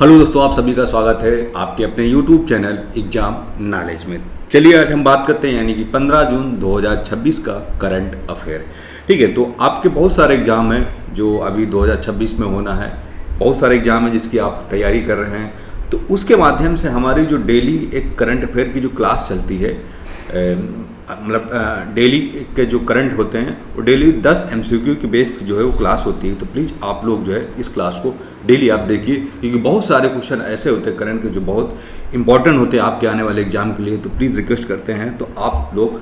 Hello दोस्तों, आप सभी का स्वागत है आपके अपने YouTube चैनल एग्जाम नॉलेज में। चलिए आज हम बात करते हैं यानी कि 15 जून 2026 का करंट अफेयर। ठीक है, तो आपके बहुत सारे एग्जाम हैं जो अभी 2026 में होना है। बहुत सारे एग्जाम हैं जिसकी आप तैयारी कर रहे हैं, तो उसके माध्यम से हमारी जो डेली एक करंट अफेयर की जो क्लास चलती है, मतलब डेली के जो करंट होते हैं वो डेली 10 MCQ की बेस जो है वो क्लास होती है। तो प्लीज़ आप लोग जो है इस क्लास को डेली आप देखिए, क्योंकि बहुत सारे क्वेश्चन ऐसे होते हैं करंट के जो बहुत इंपॉर्टेंट होते हैं आपके आने वाले एग्जाम के लिए। तो प्लीज़ रिक्वेस्ट करते हैं तो आप लोग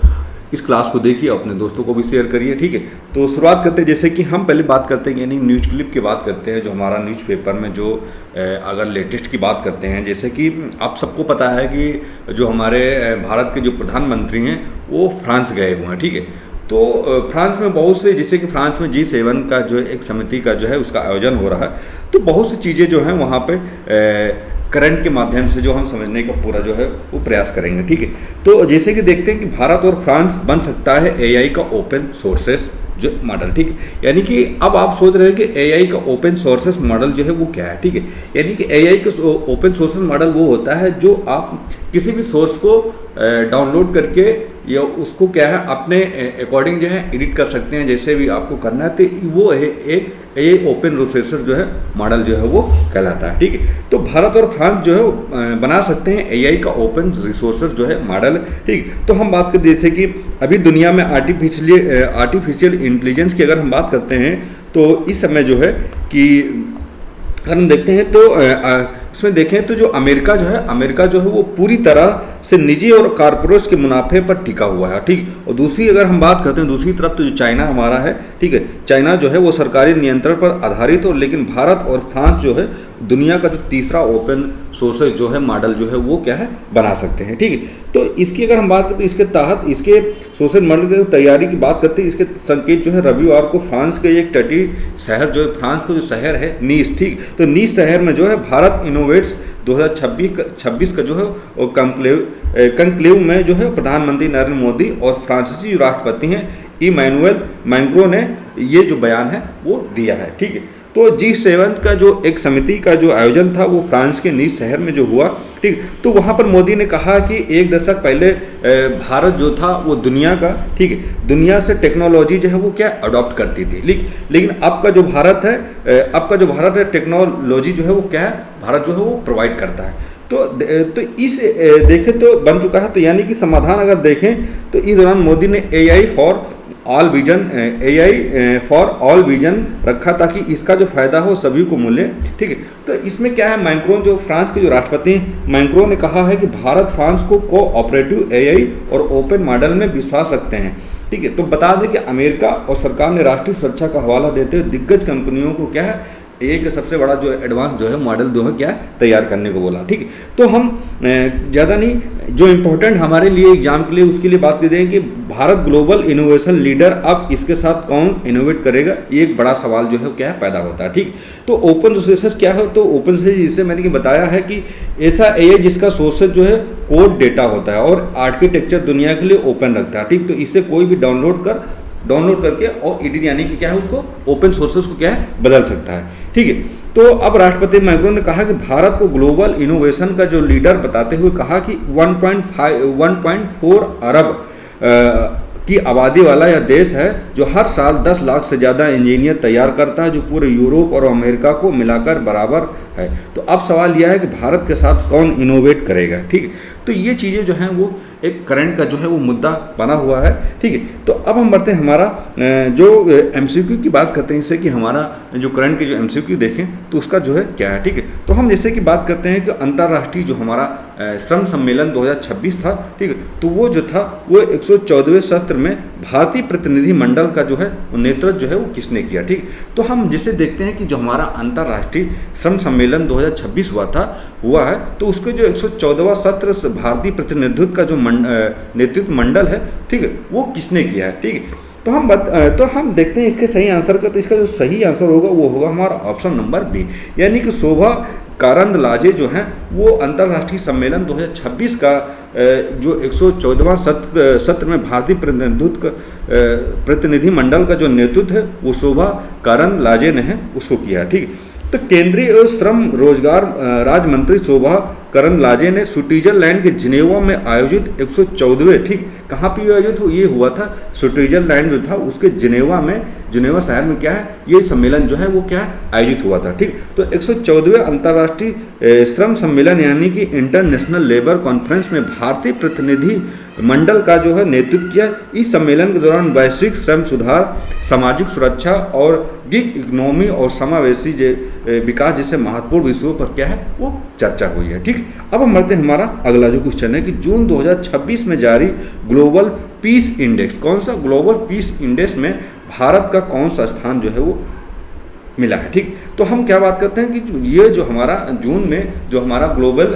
इस क्लास को देखिए, अपने दोस्तों को भी शेयर करिए। ठीक है, तो शुरुआत करते हैं। जैसे कि हम पहले बात करते हैं यानी न्यूज़ क्लिप की बात करते हैं, जो हमारा न्यूज़पेपर में जो अगर लेटेस्ट की बात करते हैं, जैसे कि आप सबको पता है कि जो हमारे भारत के जो प्रधानमंत्री हैं वो फ्रांस गए हुए हैं। ठीक है, तो फ्रांस में बहुत से, जैसे कि फ्रांस में G7 का जो एक समिति का जो है उसका आयोजन हो रहा है, तो बहुत सी चीज़ें जो हैं वहाँ पे करंट के माध्यम से जो हम समझने का पूरा जो है वो प्रयास करेंगे। ठीक है, तो जैसे कि देखते हैं कि भारत और फ्रांस बन सकता है AI का ओपन सोर्सेस जो मॉडल। ठीक है, यानी कि अब आप सोच रहे हैं कि AI का ओपन सोर्सेस मॉडल जो है वो क्या है। ठीक है, यानी कि AI का ओपन सोर्सेस मॉडल वो होता है जो आप किसी भी सोर्स को डाउनलोड करके या उसको क्या है अपने अकॉर्डिंग जो है एडिट कर सकते हैं, जैसे भी आपको करना है। तो वो है एक ओपन रिसोर्सेस जो है मॉडल जो है वो कहलाता है। ठीक है, तो भारत और फ्रांस जो है बना सकते हैं AI का ओपन रिसोर्सेस जो है मॉडल। ठीक, तो हम बात करते जैसे कि अभी दुनिया में आर्टिफिशियल इंटेलिजेंस की अगर हम बात करते हैं, तो इस समय जो है कि अगर हम देखते हैं तो इसमें देखें तो जो अमेरिका जो है वो पूरी तरह से निजी और कारपोरेट्स के मुनाफे पर टिका हुआ है। ठीक, और दूसरी अगर हम बात करते हैं दूसरी तरफ, तो जो चाइना हमारा है, ठीक है, चाइना जो है वो सरकारी नियंत्रण पर आधारित हो, लेकिन भारत और फ्रांस जो है दुनिया का जो तीसरा ओपन सोर्सेज जो है मॉडल जो है वो क्या है बना सकते हैं। ठीक है, तो इसकी अगर हम बात करते हैं इसके तहत इसके सोशल मॉडल की तैयारी की बात करते हैं, इसके संकेत जो है रविवार को फ्रांस के एक तटीय शहर जो है, फ्रांस का जो शहर है नीस, ठीक, तो नीस शहर में जो है भारत इनोवेट्स 2026 का जो है वो कंक्लेव में जो है प्रधानमंत्री नरेंद्र मोदी और फ्रांसीसी राष्ट्रपति हैं इमैनुअल मैक्रों ने ये जो बयान है वो दिया है। ठीक है, तो G7 का जो एक समिति का जो आयोजन था वो फ्रांस के नीस शहर में जो हुआ। ठीक, तो वहाँ पर मोदी ने कहा कि एक दशक पहले भारत जो था वो दुनिया का, ठीक है, दुनिया से टेक्नोलॉजी जो है वो क्या अडॉप्ट करती थी, लेकिन अब का जो भारत है टेक्नोलॉजी जो है वो क्या है भारत जो है वो प्रोवाइड करता है। तो इस देखें तो बन चुका है। तो यानी कि समाधान अगर देखें तो इस दौरान मोदी ने AI फॉर ऑल विजन रखा ताकि इसका जो फायदा हो सभी को मिले। ठीक है, तो इसमें क्या है, मैक्रों जो फ्रांस के जो राष्ट्रपति हैं, मैक्रों ने कहा है कि भारत फ्रांस को कोऑपरेटिव AI और ओपन मॉडल में विश्वास रखते हैं। ठीक है, तो बता दें कि अमेरिका और सरकार ने राष्ट्रीय सुरक्षा का हवाला देते हुए दिग्गज कंपनियों को क्या है एक सबसे बड़ा जो एडवांस जो है मॉडल जो है क्या तैयार करने को बोला। ठीक है, तो हम ज़्यादा नहीं, जो इम्पोर्टेंट हमारे लिए एग्जाम के लिए उसके लिए बात करते हैं कि भारत ग्लोबल इनोवेशन लीडर, अब इसके साथ कौन इनोवेट करेगा, ये एक बड़ा सवाल जो है क्या पैदा होता है। ठीक, तो ओपन रिसोर्सेज क्या है, तो ओपन से जिससे मैंने बताया है कि ऐसा AI जिसका सोर्सेज जो है कोड डेटा होता है और आर्किटेक्चर दुनिया के लिए ओपन रखता है। ठीक, तो इससे कोई भी डाउनलोड करके और एडिट यानी कि क्या है उसको ओपन सोर्सेज को क्या है बदल सकता है। ठीक है, तो अब राष्ट्रपति मैक्रों ने कहा कि भारत को ग्लोबल इनोवेशन का जो लीडर बताते हुए कहा कि 1.4 अरब की आबादी वाला यह देश है जो हर साल 10 लाख से ज़्यादा इंजीनियर तैयार करता है, जो पूरे यूरोप और अमेरिका को मिलाकर बराबर है। तो अब सवाल यह है कि भारत के साथ कौन इनोवेट करेगा। ठीक है, तो ये चीज़ें जो हैं वो एक करंट का जो है वो मुद्दा बना हुआ है। ठीक है, तो अब हम बढ़ते हैं हमारा जो MCQ की बात करते हैं, इससे कि हमारा जो करंट के जो MCQ देखें तो उसका जो है क्या है। ठीक है, तो हम जैसे कि बात करते हैं कि अंतर्राष्ट्रीय जो हमारा श्रम सम्मेलन 2026 था, ठीक है, तो वो जो था वो 114वें सत्र में भारतीय प्रतिनिधि मंडल का जो है नेतृत्व जो है वो किसने किया। ठीक, तो हम जिसे देखते हैं कि जो हमारा अंतर्राष्ट्रीय श्रम सम्मेलन 2026 हुआ है, तो उसके जो 114वां सत्र भारतीय प्रतिनिधित्व का जो नेतृत्व मंडल है, ठीक है, वो किसने किया है। ठीक है, तो हम देखते हैं इसके सही आंसर का, तो इसका जो सही आंसर होगा वो होगा हमारा ऑप्शन नंबर बी, यानी कि शोभा कारंदलाजे जो हैं वो अंतर्राष्ट्रीय सम्मेलन 2026 का जो 114वां सत्र में भारतीय प्रतिनिधि मंडल का जो नेतृत्व है वो शोभा कारंदलाजे ने है उसको किया। ठीक, तो केंद्रीय श्रम रोजगार राज्य मंत्री शोभा करंदलाजे ने स्विट्जरलैंड के जिनेवा में आयोजित 114वें, ठीक कहाँ पे आयोजित ये हुआ था, स्विट्जरलैंड जो था उसके जिनेवा में, जिनेवा शहर में क्या है ये सम्मेलन जो है वो क्या है आयोजित हुआ था। ठीक, तो 114वें अंतर्राष्ट्रीय श्रम सम्मेलन यानी कि इंटरनेशनल लेबर कॉन्फ्रेंस में भारतीय प्रतिनिधि मंडल का जो है नेतृत्व किया। इस सम्मेलन के दौरान वैश्विक श्रम सुधार, सामाजिक सुरक्षा और गिग इकोनॉमी और समावेशी विकास जैसे महत्वपूर्ण विषयों पर क्या है वो चर्चा हुई है। ठीक, अब हम बढ़ते हैं, हमारा अगला जो क्वेश्चन है कि जून 2026 में जारी ग्लोबल पीस इंडेक्स, कौन सा ग्लोबल पीस इंडेक्स में भारत का कौन सा स्थान जो है वो मिला है। ठीक, तो हम क्या बात करते हैं कि ये जो हमारा जून में जो हमारा ग्लोबल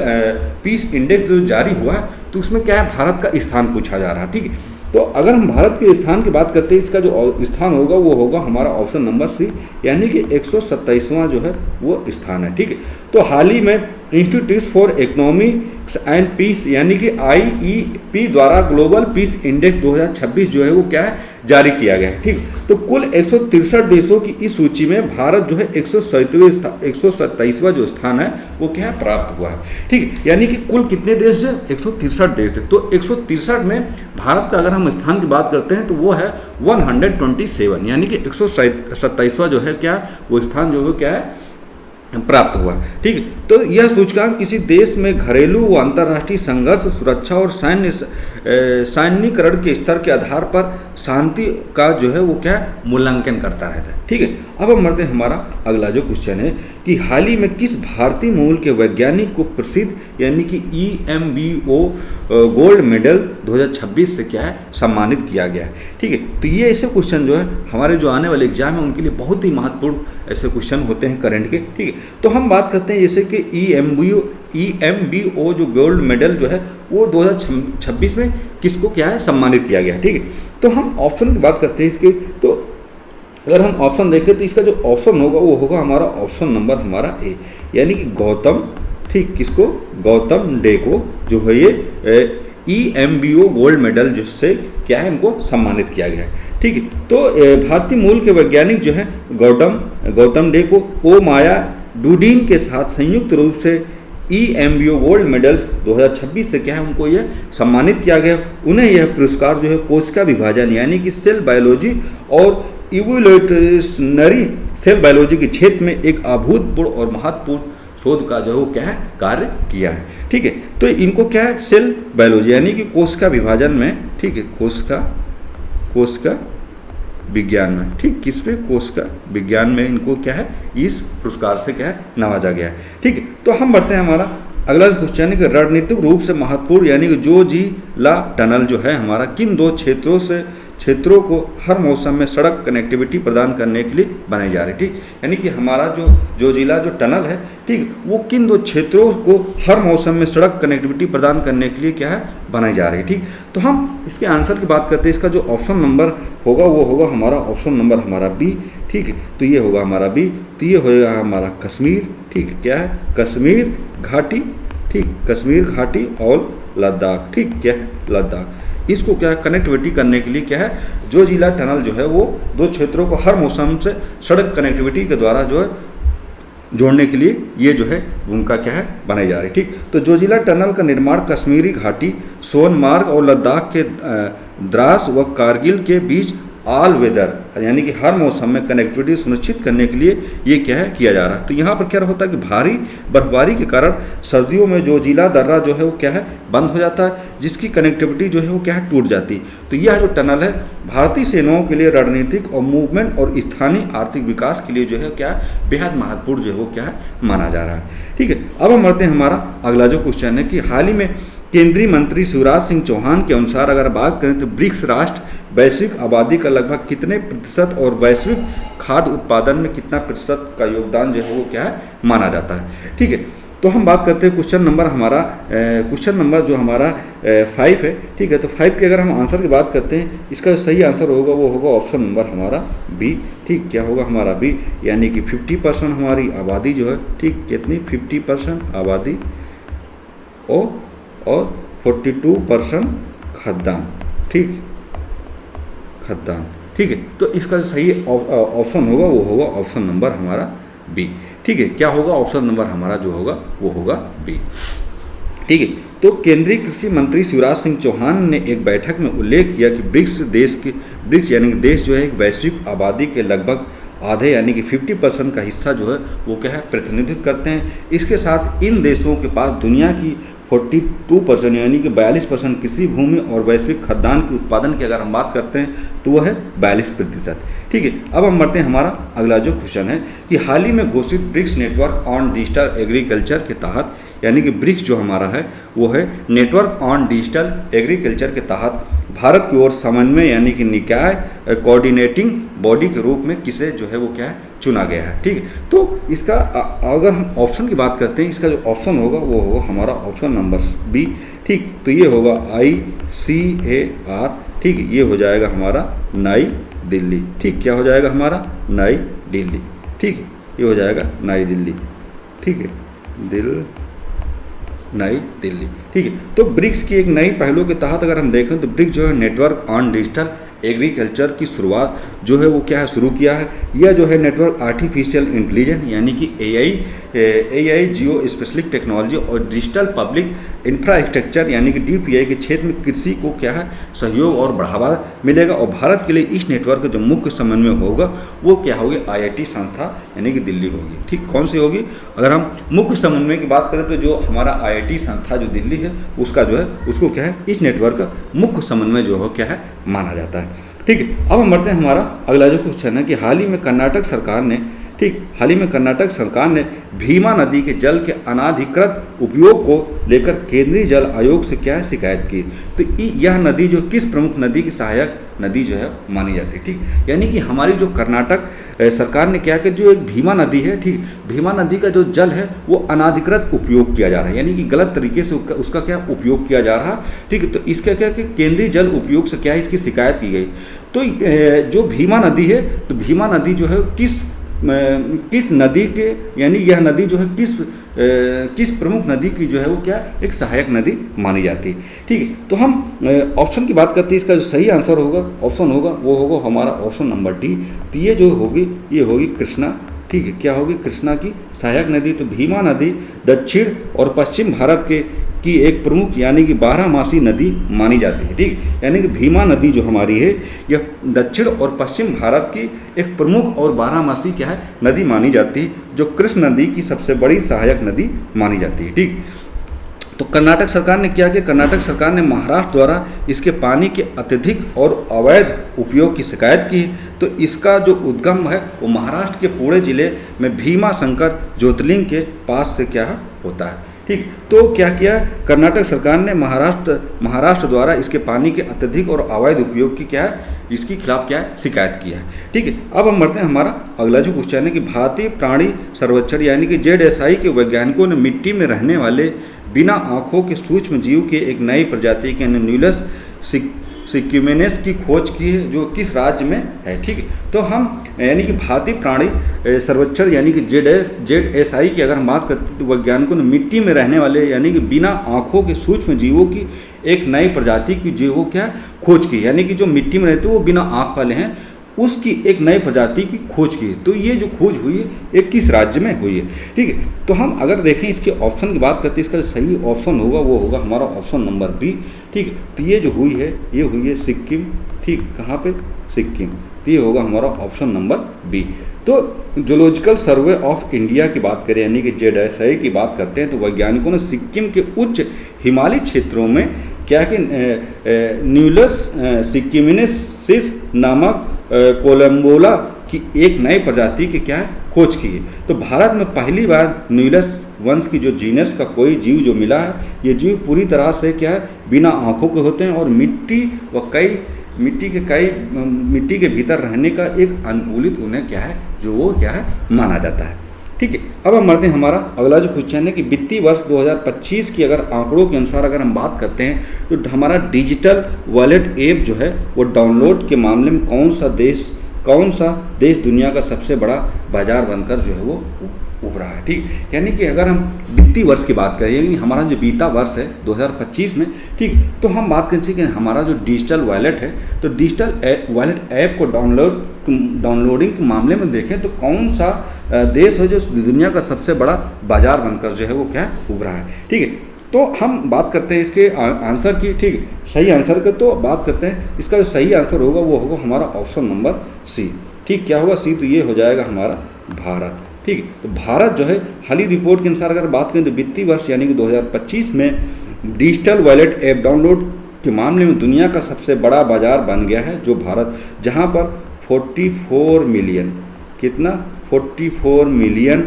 पीस इंडेक्स जो जारी हुआ है तो उसमें क्या है भारत का स्थान पूछा जा रहा है। ठीक है, तो अगर हम भारत के स्थान की बात करते हैं, इसका जो स्थान होगा वो होगा हमारा ऑप्शन नंबर सी, यानी कि 127वां जो है वो स्थान है। ठीक है, तो हाल ही में institute for economics and peace यानी कि IEP द्वारा ग्लोबल पीस इंडेक्स 2026 जो है वो क्या है जारी किया गया है। ठीक, तो कुल 163 देशों की इस सूची में भारत जो है 127वां जो स्थान है वो क्या है प्राप्त हुआ है। ठीक, यानी कि कुल कितने देश है 163 देश थे, तो 163 में भारत का अगर हम स्थान की बात करते हैं तो वो है 127, यानी कि 127वां जो है क्या वो स्थान जो है क्या है प्राप्त हुआ। ठीक, तो यह सूचकांक किसी देश में घरेलू व अंतर्राष्ट्रीय संघर्ष, सुरक्षा और सैन्यीकरण के स्तर के आधार पर शांति का जो है वो क्या मूल्यांकन करता रहता है। ठीक है, अब हम बढ़ते हैं, हमारा अगला जो क्वेश्चन है कि हाल ही में किस भारतीय मूल के वैज्ञानिक को प्रसिद्ध यानी कि EMBO गोल्ड मेडल 2026 से क्या है सम्मानित किया गया है। ठीक है, तो ये ऐसे क्वेश्चन जो है हमारे जो आने वाले एग्जाम है उनके लिए बहुत ही महत्वपूर्ण ऐसे क्वेश्चन होते हैं करंट के। ठीक है, तो हम बात करते हैं जैसे कि EMBO जो गोल्ड मेडल जो है वो 2026 में किसको क्या है सम्मानित किया गया। ठीक है, तो हम ऑप्शन की बात करते हैं इसके, तो अगर हम ऑप्शन देखें तो इसका जो ऑप्शन होगा वो होगा हमारा ऑप्शन नंबर हमारा ए, यानी कि गौतम, ठीक किसको गौतम डे को जो है ये EMBO गोल्ड मेडल जिससे क्या है इनको सम्मानित किया गया है। ठीक है, तो भारतीय मूल के वैज्ञानिक जो है गौतम डे को ओ माया डूडीन के साथ संयुक्त रूप से EMBO गोल्ड मेडल्स 2026 से क्या है उनको यह सम्मानित किया गया। उन्हें यह पुरस्कार जो है कोशिका विभाजन यानी कि सेल बायोलॉजी और इवोल्यूशनरी सेल बायोलॉजी के क्षेत्र में एक अभूतपूर्व और महत्वपूर्ण शोध का जो है वो क्या है कार्य किया है। ठीक है, तो इनको क्या है सेल बायोलॉजी यानी कि कोशिका विभाजन में, ठीक है कोशिका विज्ञान में, ठीक किस पे कोशिका विज्ञान में इनको क्या है इस पुरस्कार से क्या है नवाजा गया है। ठीक है, तो हम बढ़ते हैं, हमारा अगला क्वेश्चन है कि रणनीतिक रूप से महत्वपूर्ण यानी कि जोजिला टनल जो है हमारा किन दो क्षेत्रों को हर मौसम में सड़क कनेक्टिविटी प्रदान करने के लिए बनाई जा रही है। ठीक, यानी कि हमारा जो जोजिला जो टनल है, ठीक वो किन दो क्षेत्रों को हर मौसम में सड़क कनेक्टिविटी प्रदान करने के लिए क्या है बनाई जा रही है। ठीक, तो हम इसके आंसर की बात करते हैं, इसका जो ऑप्शन नंबर होगा वो होगा हमारा ऑप्शन नंबर हमारा बी। ठीक है, तो ये होगा हमारा बी, तो ये होगा हमारा कश्मीर। ठीक, क्या है कश्मीर घाटी, ठीक कश्मीर घाटी और लद्दाख। ठीक, क्या है लद्दाख, इसको क्या है कनेक्टिविटी करने के लिए क्या है जोजिला टनल जो है वो दो क्षेत्रों को हर मौसम से सड़क कनेक्टिविटी के द्वारा जो है जोड़ने के लिए ये जो है उनका क्या है बनाई जा रही है। ठीक, तो जोजिला टनल का निर्माण कश्मीरी घाटी, सोनमार्ग और लद्दाख के द्रास व कारगिल के बीच ऑल वेदर यानी कि हर मौसम में कनेक्टिविटी सुनिश्चित करने के लिए ये क्या है किया जा रहा है। तो यहाँ पर क्या होता है कि भारी बर्फबारी के कारण सर्दियों में जोजिला दर्रा जो है वो क्या है बंद हो जाता है, जिसकी कनेक्टिविटी जो है वो क्या है टूट जाती है। तो यह जो टनल है भारतीय सेनाओं के लिए रणनीतिक और मूवमेंट और स्थानीय आर्थिक विकास के लिए जो है क्या बेहद महत्वपूर्ण जो है वो क्या है माना जा रहा है। ठीक है, अब हम बढ़ते हैं, हमारा अगला जो क्वेश्चन है कि हाल ही में केंद्रीय मंत्री शिवराज सिंह चौहान के अनुसार अगर बात करें तो ब्रिक्स राष्ट्र वैश्विक आबादी का लगभग कितने प्रतिशत और वैश्विक खाद्य उत्पादन में कितना प्रतिशत का योगदान जो है वो क्या है माना जाता है। ठीक है, तो हम बात करते हैं क्वेश्चन नंबर जो हमारा 5 है। ठीक है, तो 5 के अगर हम आंसर की बात करते हैं, इसका सही आंसर होगा वो होगा ऑप्शन नंबर हमारा बी। ठीक, क्या होगा हमारा बी, यानी कि 50% हमारी आबादी जो है, ठीक कितनी 50% आबादी और 42% खाद्यान्न। ठीक, खाद्यान्न। ठीक है, तो इसका सही ऑप्शन होगा वो होगा ऑप्शन नंबर हमारा बी। ठीक है, क्या होगा, ऑप्शन नंबर हमारा जो होगा वो होगा बी। ठीक है, तो केंद्रीय कृषि मंत्री शिवराज सिंह चौहान ने एक बैठक में उल्लेख किया कि ब्रिक्स यानी कि देश जो है एक वैश्विक आबादी के लगभग आधे यानी कि 50% का हिस्सा जो है वो क्या है प्रतिनिधित्व करते हैं। इसके साथ इन देशों के पास दुनिया की 42% यानी कि 42% कृषि भूमि और वैश्विक खाद्यान्न के उत्पादन की अगर हम बात करते हैं तो वह है 42%। ठीक है, अब हम बढ़ते हैं, हमारा अगला जो क्वेश्चन है कि हाल ही में घोषित BRICS network on digital agriculture के तहत यानी कि ब्रिक्स जो हमारा है वो है नेटवर्क ऑन डिजिटल एग्रीकल्चर के तहत भारत की ओर समन्वय यानी कि निकाय कोऑर्डिनेटिंग बॉडी के रूप में किसे जो है वो क्या है चुना गया है। ठीक है, तो इसका अगर हम ऑप्शन की बात करते हैं, इसका जो ऑप्शन होगा वो होगा हमारा ऑप्शन नंबर बी। ठीक, तो ये होगा ICAR। ठीक है, ये हो जाएगा हमारा नई दिल्ली। ठीक, क्या हो जाएगा हमारा नई दिल्ली। ठीक, ये हो जाएगा नई दिल्ली। ठीक है, नई दिल्ली। ठीक है, तो ब्रिक्स की एक नई पहलों के तहत अगर हम देखें तो ब्रिक्स जो है नेटवर्क ऑन डिजिटल एग्रीकल्चर की शुरुआत जो है वो क्या है शुरू किया है। यह जो है नेटवर्क आर्टिफिशियल इंटेलिजेंस यानी कि AI जियो स्पेसिफिक टेक्नोलॉजी और डिजिटल पब्लिक इंफ्रास्ट्रक्चर यानी कि DPI के क्षेत्र में कृषि को क्या है सहयोग और बढ़ावा मिलेगा। और भारत के लिए इस नेटवर्क का जो मुख्य समन्वय होगा वो क्या होगी, IIT संस्था यानी कि दिल्ली होगी। ठीक, कौन सी होगी, अगर हम मुख्य समन्वय की बात करें तो जो हमारा IIT संस्था जो दिल्ली है उसका जो है उसको क्या है इस नेटवर्क का मुख्य समन्वय जो है क्या है माना जाता है। ठीक है, अब हम बढ़ते हैं, हमारा अगला जो क्वेश्चन है कि हाल ही में कर्नाटक सरकार ने भीमा नदी के जल के अनाधिकृत उपयोग को लेकर केंद्रीय जल आयोग से क्या है शिकायत की। तो यह नदी जो किस प्रमुख नदी की सहायक नदी जो है मानी जाती है। ठीक, यानी कि हमारी जो कर्नाटक सरकार ने क्या किया, जो एक भीमा नदी है, ठीक, भीमा नदी का जो जल है वो अनाधिकृत उपयोग किया जा रहा है यानी कि गलत तरीके से उसका क्या उपयोग किया जा रहा है। ठीक है, तो इसका क्या कि केंद्रीय जल उपयोग से क्या है इसकी शिकायत की गई। तो जो भीमा नदी है तो भीमा नदी जो है किस नदी के यानी यह नदी जो है किस प्रमुख नदी की जो है वो क्या एक सहायक नदी मानी जाती है। ठीक है, तो हम ऑप्शन की बात करते हैं, इसका जो सही आंसर होगा ऑप्शन होगा वो होगा हमारा ऑप्शन नंबर डी। तो ये जो होगी ये होगी कृष्णा। ठीक है, क्या होगी, कृष्णा की सहायक नदी। तो भीमा नदी दक्षिण और पश्चिम भारत की एक प्रमुख यानी कि 12मासी नदी मानी जाती है। ठीक, यानी कि भीमा नदी जो हमारी है यह दक्षिण और पश्चिम भारत की एक प्रमुख और 12मासी क्या है नदी मानी जाती है, जो कृष्ण नदी की सबसे बड़ी सहायक नदी मानी जाती है। ठीक, तो कर्नाटक सरकार ने क्या किया, कर्नाटक सरकार ने महाराष्ट्र द्वारा इसके पानी के अत्यधिक और अवैध उपयोग की शिकायत की। तो इसका जो उद्गम है वो महाराष्ट्र के पुणे जिले में भीमा शंकर ज्योतिर्लिंग के पास से क्या होता है। ठीक, तो क्या किया कर्नाटक सरकार ने महाराष्ट्र द्वारा इसके पानी के अत्यधिक और अवैध उपयोग की क्या है इसके खिलाफ क्या है शिकायत किया है। ठीक है, अब हम बढ़ते हैं, हमारा अगला जो क्वेश्चन है कि भारतीय प्राणी सर्वेक्षण यानी कि ZSI के वैज्ञानिकों ने मिट्टी में रहने वाले बिना आँखों के सूक्ष्म जीव के एक नई प्रजाति के न्यूलस सिक्यूमेनेस की खोज की है, जो किस राज्य में है। ठीक है, तो हम यानी कि भारतीय प्राणी सर्वेक्षण यानी कि ZSI की अगर हम बात करते हैं तो वैज्ञानिकों ने मिट्टी में रहने वाले यानी कि बिना आँखों के सूक्ष्म जीवों की एक नई प्रजाति की जो वो क्या खोज की, यानी कि जो मिट्टी में रहते हैं वो बिना आँख वाले हैं उसकी एक नई प्रजाति की खोज की है। तो ये जो खोज हुई है ये किस राज्य में हुई है। ठीक है, तो हम अगर देखें इसके ऑप्शन की बात करते हैं, इसका सही ऑप्शन होगा वो होगा हमारा ऑप्शन नंबर बी। ठीक है, तो ये जो हुई है ये हुई है सिक्किम। ठीक, कहाँ पे, सिक्किम। तो ये होगा हमारा ऑप्शन नंबर बी। तो जूलॉजिकल सर्वे ऑफ इंडिया की बात करें यानी कि ZSI की बात करते हैं तो वैज्ञानिकों ने सिक्किम के उच्च हिमालयी क्षेत्रों में क्या कि न्यूलस सिक्किमेनेसिस नामक कोलम्बोला की एक नई प्रजाति की क्या है खोज की है। तो भारत में पहली बार न्यूलस वंश की जो जीनस का कोई जीव जो मिला है, ये जीव पूरी तरह से क्या है बिना आँखों के होते हैं और मिट्टी के भीतर रहने का एक अनुकूलित उन्हें क्या है जो वो क्या है माना जाता है। ठीक है, अब हम बढ़ते हैं, हमारा अगला जो क्वेश्चन है कि वित्तीय वर्ष 2025 की अगर आंकड़ों के अनुसार अगर हम बात करते हैं तो हमारा डिजिटल वॉलेट ऐप जो है वो डाउनलोड के मामले में कौन सा देश दुनिया का सबसे बड़ा बाजार बनकर जो है वो उभरा है। ठीक, यानी कि अगर हम वित्तीय वर्ष की बात करें यानी हमारा जो बीता वर्ष है 2025 में, ठीक, तो हम बात करें कि हमारा जो डिजिटल वॉलेट है तो डिजिटल वॉलेट ऐप को डाउनलोडिंग के मामले में देखें तो कौन सा देश है जो दुनिया का सबसे बड़ा बाजार बनकर जो है वो क्या है उभरा है। ठीक है, तो हम बात करते हैं इसके आंसर की। ठीक है, सही आंसर का तो बात करते हैं, इसका जो सही आंसर होगा वो होगा हमारा ऑप्शन नंबर सी। ठीक, क्या होगा सी, तो ये हो जाएगा हमारा भारत। ठीक है, तो भारत जो है हाल ही रिपोर्ट के अनुसार अगर बात करें तो वित्तीय वर्ष यानी कि 2025 में डिजिटल वॉलेट ऐप डाउनलोड के मामले में दुनिया का सबसे बड़ा बाजार बन गया है जो भारत, जहां पर 44 मिलियन, कितना 44 मिलियन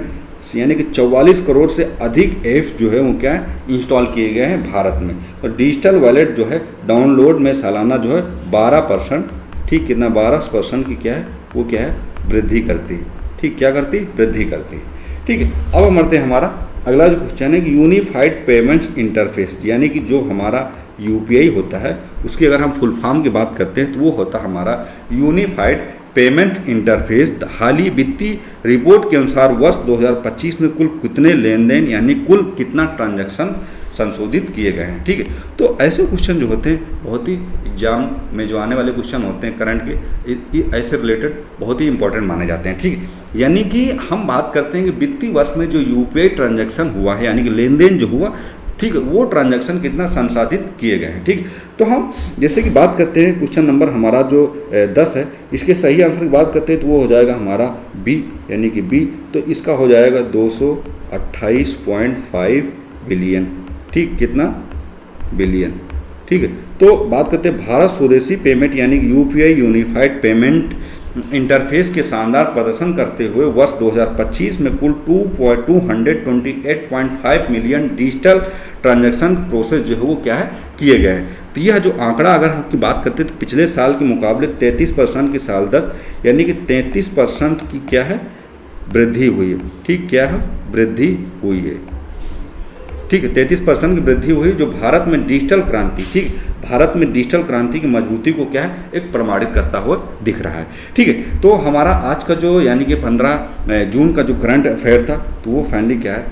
यानी कि 44 करोड़ से अधिक ऐप्स जो है वो क्या है इंस्टॉल किए गए हैं भारत में। और डिजिटल वॉलेट जो है डाउनलोड में सालाना जो है 12%, ठीक कितना 12% की क्या है वो क्या है वृद्धि करती है। ठीक, क्या करती, वृद्धि करती है। ठीक है, अब हम बढ़ते हैं हमारा अगला जो क्वेश्चन है कि यूनिफाइड पेमेंट्स इंटरफेस यानी कि जो हमारा यूपीआई होता है उसकी अगर हम फुल फॉर्म की बात करते हैं तो वो होता है हमारा यूनिफाइड पेमेंट इंटरफेस। हाल ही वित्तीय रिपोर्ट के अनुसार वर्ष 2025 में कुल कितने लेन देन यानी कुल कितना ट्रांजैक्शन संशोधित किए गए हैं। ठीक है, तो ऐसे क्वेश्चन जो होते हैं बहुत ही एग्जाम में जो आने वाले क्वेश्चन होते हैं करंट के, ये ऐसे रिलेटेड बहुत ही इंपॉर्टेंट माने जाते हैं। ठीक है, यानी कि हम बात करते हैं कि वित्तीय वर्ष में जो यूपीआई ट्रांजैक्शन हुआ है यानी कि लेन देन जो हुआ, ठीक है, वो ट्रांजैक्शन कितना संसाधित किए गए हैं। ठीक, तो हम जैसे कि बात करते हैं क्वेश्चन नंबर हमारा जो 10 है, इसके सही आंसर की बात करते हैं तो वो हो जाएगा हमारा बी यानी कि बी, तो इसका हो जाएगा 228.5 बिलियन। ठीक, कितना बिलियन। ठीक है, तो बात करते हैं भारत स्वदेशी पेमेंट यानी कि यूपीआई यूनिफाइड पेमेंट इंटरफेस के शानदार प्रदर्शन करते हुए वर्ष 2025 में कुल 228.5 मिलियन डिजिटल ट्रांजैक्शन प्रोसेस जो है वो क्या है किए गए हैं। तो यह जो आंकड़ा अगर हम की बात करते हैं तो पिछले साल के मुकाबले 33% की साल दर यानी कि 33% की क्या है वृद्धि हुई है। ठीक, क्या है वृद्धि हुई है। ठीक है, 33% की वृद्धि हुई जो भारत में डिजिटल क्रांति, ठीक, भारत में डिजिटल क्रांति की मजबूती को क्या है एक प्रमाणित करता हुआ दिख रहा है। ठीक है, तो हमारा आज का जो यानी कि 15 जून का जो करंट अफेयर था तो वो फाइनली क्या है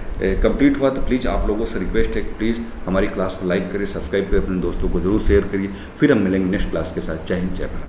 कंप्लीट हुआ। तो प्लीज़ आप लोगों से रिक्वेस्ट है कि प्लीज़ हमारी क्लास को लाइक करिए, सब्सक्राइब करिए, अपने दोस्तों को जरूर शेयर करिए। फिर हम मिलेंगे नेक्स्ट क्लास के साथ। जय हिंद, जय भारत।